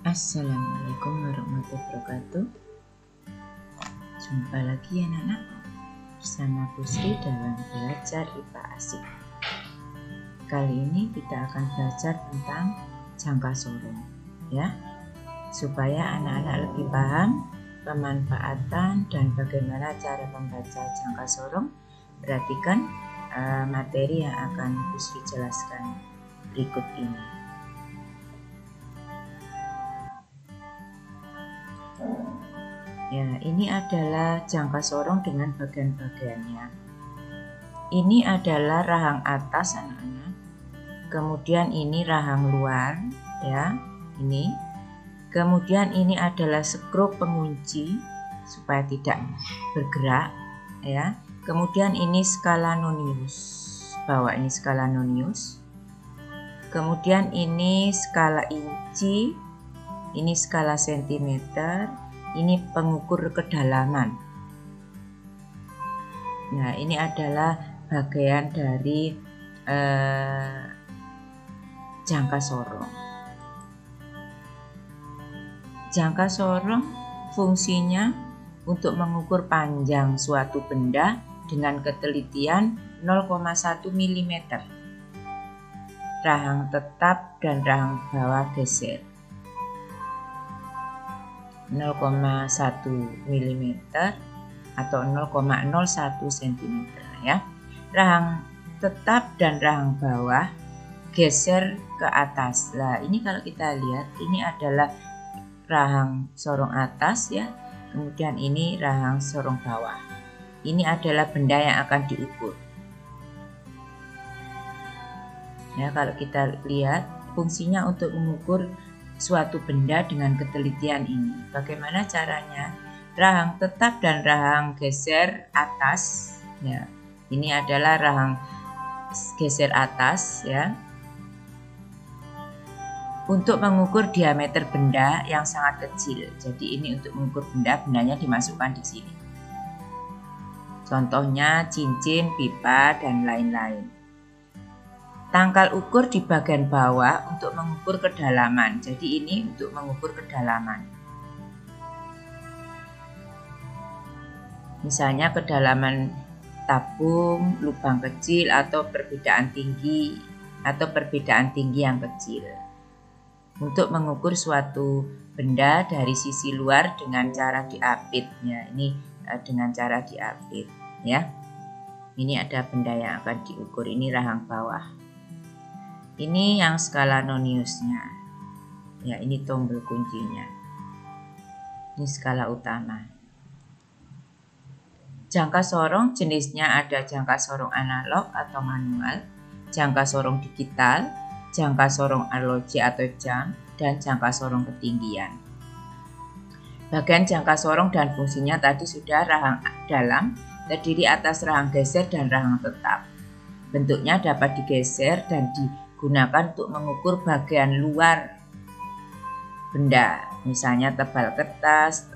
Assalamualaikum warahmatullahi wabarakatuh. Jumpa lagi anak-anak bersama Pusri dalam belajar IPA Asik. Kali ini kita akan belajar tentang jangka sorong, ya, supaya anak-anak lebih paham pemanfaatan dan bagaimana cara membaca jangka sorong. Perhatikan materi yang akan Pusri jelaskan berikut ini. Ya, ini adalah jangka sorong dengan bagian-bagiannya. Ini adalah rahang atas anak-anak. Kemudian ini rahang luar, ya, ini. Kemudian ini adalah skru pengunci supaya tidak bergerak, ya. Kemudian ini skala nonius. Bawah ini skala nonius. Kemudian ini skala inci, ini skala sentimeter. Ini pengukur kedalaman. Nah, ini adalah bagian dari jangka sorong. Jangka sorong fungsinya untuk mengukur panjang suatu benda dengan ketelitian 0,1 mm. Rahang tetap dan rahang bawah geser. 0,1 mm atau 0,01 cm, ya. Rahang tetap dan rahang bawah geser ke atas. Nah, ini kalau kita lihat, ini adalah rahang sorong atas, ya. Kemudian ini rahang sorong bawah. Ini adalah benda yang akan diukur. Ya, kalau kita lihat fungsinya untuk mengukur suatu benda dengan ketelitian ini. Bagaimana caranya? Rahang tetap dan rahang geser atas, ya. Ini adalah rahang geser atas, ya. Untuk mengukur diameter benda yang sangat kecil. Jadi ini untuk mengukur benda-bendanya dimasukkan di sini. Contohnya cincin, pipa, dan lain-lain. Tangkal ukur di bagian bawah untuk mengukur kedalaman. Jadi ini untuk mengukur kedalaman. Misalnya kedalaman tabung, lubang kecil, atau perbedaan tinggi yang kecil. Untuk mengukur suatu benda dari sisi luar dengan cara diapitnya. Ini dengan cara diapit, ya. Ini ada benda yang akan diukur. Ini rahang bawah. Ini yang skala noniusnya, ya, ini tombol kuncinya. Ini skala utama. Jangka sorong jenisnya ada jangka sorong analog atau manual, jangka sorong digital, jangka sorong arloji atau jam, dan jangka sorong ketinggian. Bagian jangka sorong dan fungsinya tadi sudah. Rahang dalam terdiri atas rahang geser dan rahang tetap. Bentuknya dapat digeser dan digunakan untuk mengukur bagian luar benda, misalnya tebal kertas,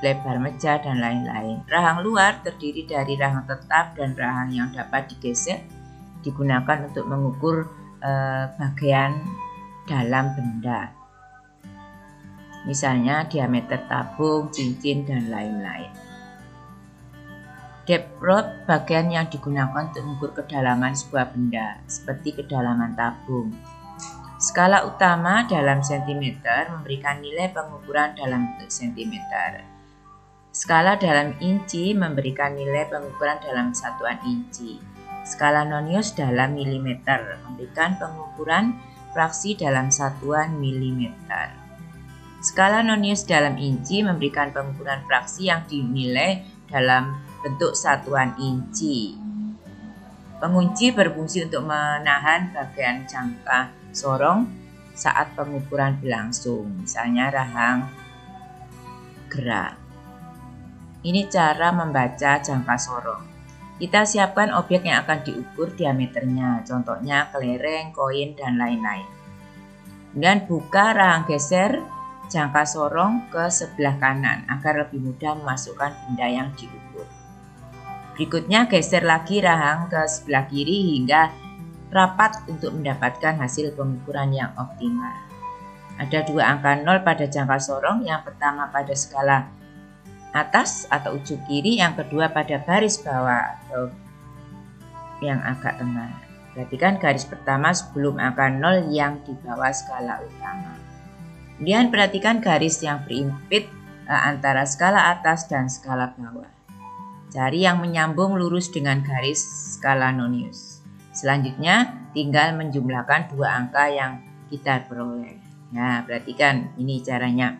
lebar meja, dan lain-lain. Rahang luar terdiri dari rahang tetap dan rahang yang dapat digeser, digunakan untuk mengukur bagian dalam benda, misalnya diameter tabung, cincin, dan lain-lain. Depth rod bagian yang digunakan untuk mengukur kedalaman sebuah benda, seperti kedalaman tabung. Skala utama dalam sentimeter memberikan nilai pengukuran dalam bentuk sentimeter. Skala dalam inci memberikan nilai pengukuran dalam satuan inci. Skala nonius dalam milimeter memberikan pengukuran fraksi dalam satuan milimeter. Skala nonius dalam inci memberikan pengukuran fraksi yang dinilai dalam bentuk satuan inci. Pengunci berfungsi untuk menahan bagian jangka sorong saat pengukuran berlangsung, misalnya rahang gerak. Ini cara membaca jangka sorong. Kita siapkan objek yang akan diukur diameternya, contohnya kelereng, koin, dan lain-lain. Kemudian buka rahang geser jangka sorong ke sebelah kanan agar lebih mudah memasukkan benda yang diukur. Berikutnya geser lagi rahang ke sebelah kiri hingga rapat untuk mendapatkan hasil pengukuran yang optimal. Ada dua angka 0 pada jangka sorong, yang pertama pada skala atas atau ujung kiri, yang kedua pada garis bawah atau yang agak tengah. Perhatikan garis pertama sebelum angka 0 yang di bawah skala utama. Kemudian perhatikan garis yang berimpit antara skala atas dan skala bawah. Cari yang menyambung lurus dengan garis skala nonius. Selanjutnya tinggal menjumlahkan dua angka yang kita peroleh. Nah, perhatikan ini caranya.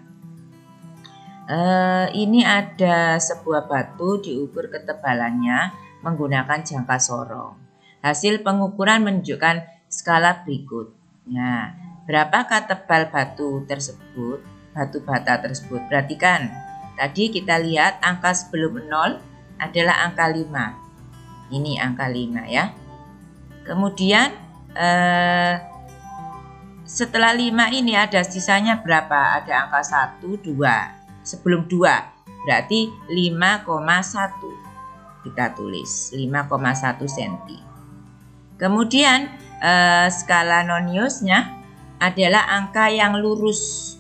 Ini ada sebuah batu diukur ketebalannya menggunakan jangka sorong. Hasil pengukuran menunjukkan skala berikut. Nah, berapakah tebal batu tersebut? Batu bata tersebut. Perhatikan, tadi kita lihat angka sebelum 0 adalah angka 5. Ini angka 5 ya. Kemudian setelah 5 ini ada sisanya berapa? Ada angka 1, 2. Sebelum 2 berarti 5,1. Kita tulis 5,1 cm. Kemudian skala noniusnya adalah angka yang lurus.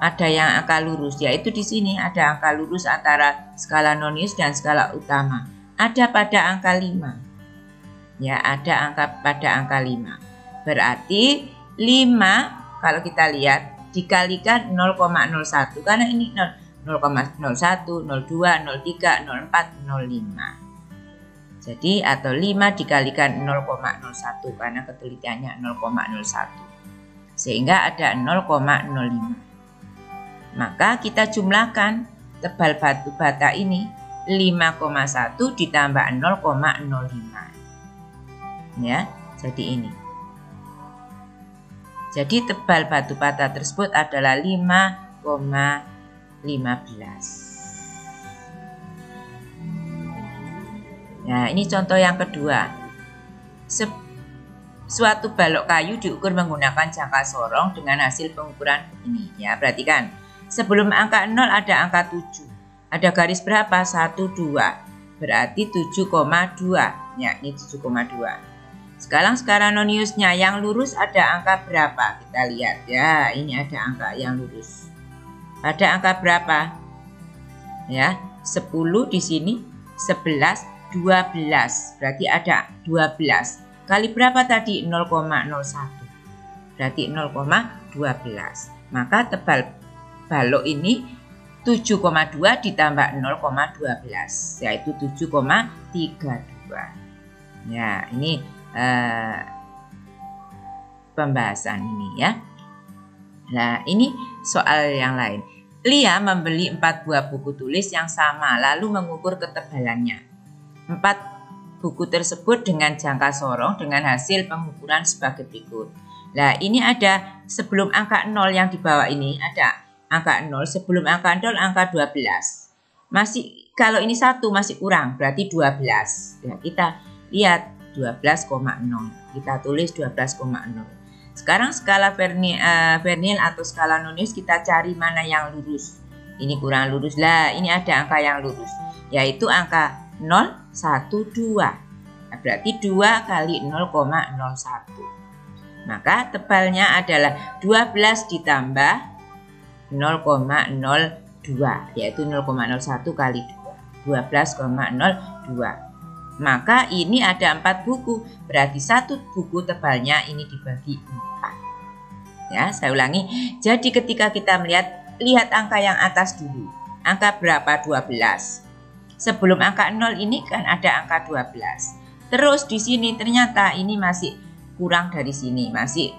Ada yang angka lurus, yaitu di sini ada angka lurus antara skala nonius dan skala utama. Ada pada angka 5. Ya, ada angka pada angka 5. Berarti 5 kalau kita lihat dikalikan 0,01 karena ini 0,01, 02, 03, 04, 05. Jadi atau 5 dikalikan 0,01 karena ketelitiannya 0,01. Sehingga ada 0,05. Maka kita jumlahkan tebal batu bata ini 5,1 ditambah 0,05. Ya, jadi ini. Jadi tebal batu bata tersebut adalah 5,15. Nah, ini contoh yang kedua. Suatu balok kayu diukur menggunakan jangka sorong dengan hasil pengukuran ini. Ya, perhatikan. Sebelum angka 0 ada angka 7. Ada garis berapa? 1, 2. Berarti 7,2. Ya, ini 7,2. Sekarang skala noniusnya yang lurus ada angka berapa? Kita lihat ya, ini ada angka yang lurus. Ada angka berapa? Ya, 10 di sini, 11, 12. Berarti ada 12. Kali berapa tadi? 0,01. Berarti 0,12. Maka tebal balok ini 7,2 ditambah 0,12 yaitu 7,32. Ya, ini pembahasan ini ya. Nah, ini soal yang lain. Lia membeli 4 buah buku tulis yang sama lalu mengukur ketebalannya. 4 buku tersebut dengan jangka sorong dengan hasil pengukuran sebagai berikut. Nah, ini ada sebelum angka 0 yang di bawah ini ada angka 0, sebelum angka 0 angka 12. Masih kalau ini 1 masih kurang, berarti 12. Ya, kita lihat 12,0. Kita tulis 12,0. Sekarang skala vernil atau skala nonius kita cari mana yang lurus. Ini kurang lurus. Lah, ini ada angka yang lurus, yaitu angka 0, 1, 2. Nah, berarti 2 kali 0,01. Maka tebalnya adalah 12 ditambah 0,02, yaitu 0,01 kali 2. 12,02. Maka ini ada 4 buku, berarti 1 buku tebalnya ini dibagi 4. Ya, saya ulangi. Jadi ketika kita lihat angka yang atas dulu. Angka berapa? 12. Sebelum angka 0 ini kan ada angka 12. Terus di sini ternyata ini masih kurang dari sini, masih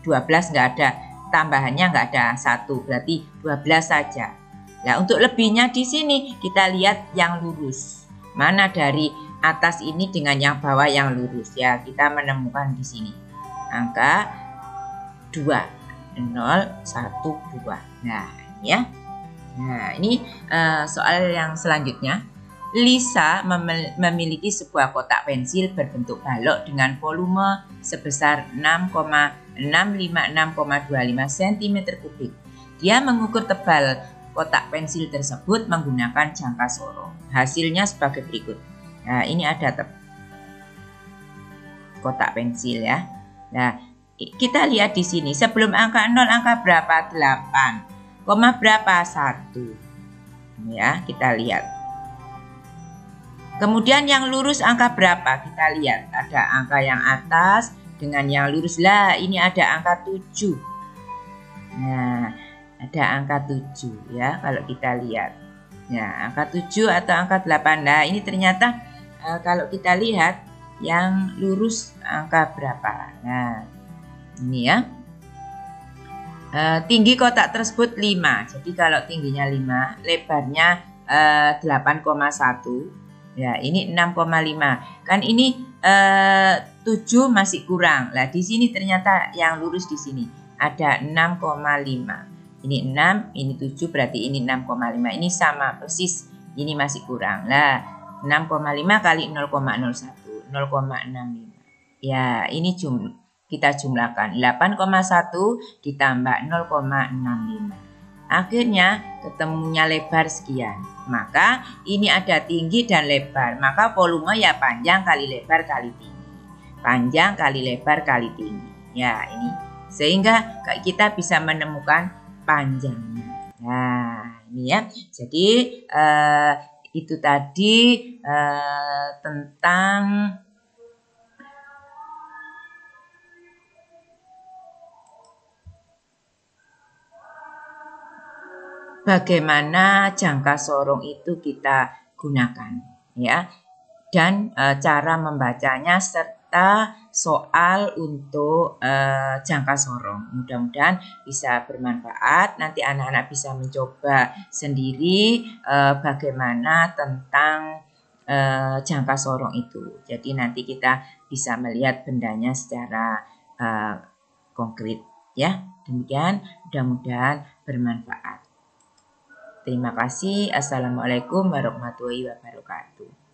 12 nggak ada, tambahannya nggak ada 1, berarti 12 saja. Nah, untuk lebihnya di sini kita lihat yang lurus. Mana dari atas ini dengan yang bawah yang lurus ya, kita menemukan di sini angka 2, 0, 1, 2. Nah, ini ya. Nah, ini soal yang selanjutnya. Lisa memiliki sebuah kotak pensil berbentuk balok dengan volume sebesar 6,656,25 cm3. Dia mengukur tebal kotak pensil tersebut menggunakan jangka sorong. Hasilnya sebagai berikut. Nah, ini ada kotak pensil ya. Nah, kita lihat di sini, sebelum angka 0 angka berapa? 8, koma berapa? 1. Ya, kita lihat. Kemudian yang lurus angka berapa? Kita lihat, ada angka yang atas dengan yang lurus. Lah, ini ada angka 7. Nah, ada angka 7 ya, kalau kita lihat. Ya, angka 7 atau angka 8. Nah, ini ternyata kalau kita lihat yang lurus angka berapa. Nah, ini ya. Tinggi kotak tersebut 5. Jadi kalau tingginya 5, lebarnya 8,1. Ya, ini 6,5. Kan ini 7 masih kurang. Lah, di sini ternyata yang lurus di sini ada 6,5. Ini 6, ini 7, berarti ini 6,5. Ini sama persis. Ini masih kurang. Lah, 6,5 kali 0,01, 0,65. Ya, ini kita jumlahkan. 8,1 ditambah 0,65. Akhirnya ketemunya lebar sekian. Maka ini ada tinggi dan lebar. Maka volume ya panjang kali lebar kali tinggi. Panjang kali lebar kali tinggi. Ya, ini. Sehingga kita bisa menemukan panjangnya. Nah, ini ya. Jadi itu tadi tentang bagaimana jangka sorong itu kita gunakan, ya, dan cara membacanya serta soal untuk jangka sorong. Mudah-mudahan bisa bermanfaat. Nanti anak-anak bisa mencoba sendiri bagaimana tentang jangka sorong itu. Jadi nanti kita bisa melihat bendanya secara konkret, ya. Demikian, mudah-mudahan bermanfaat. Terima kasih. Assalamualaikum warahmatullahi wabarakatuh.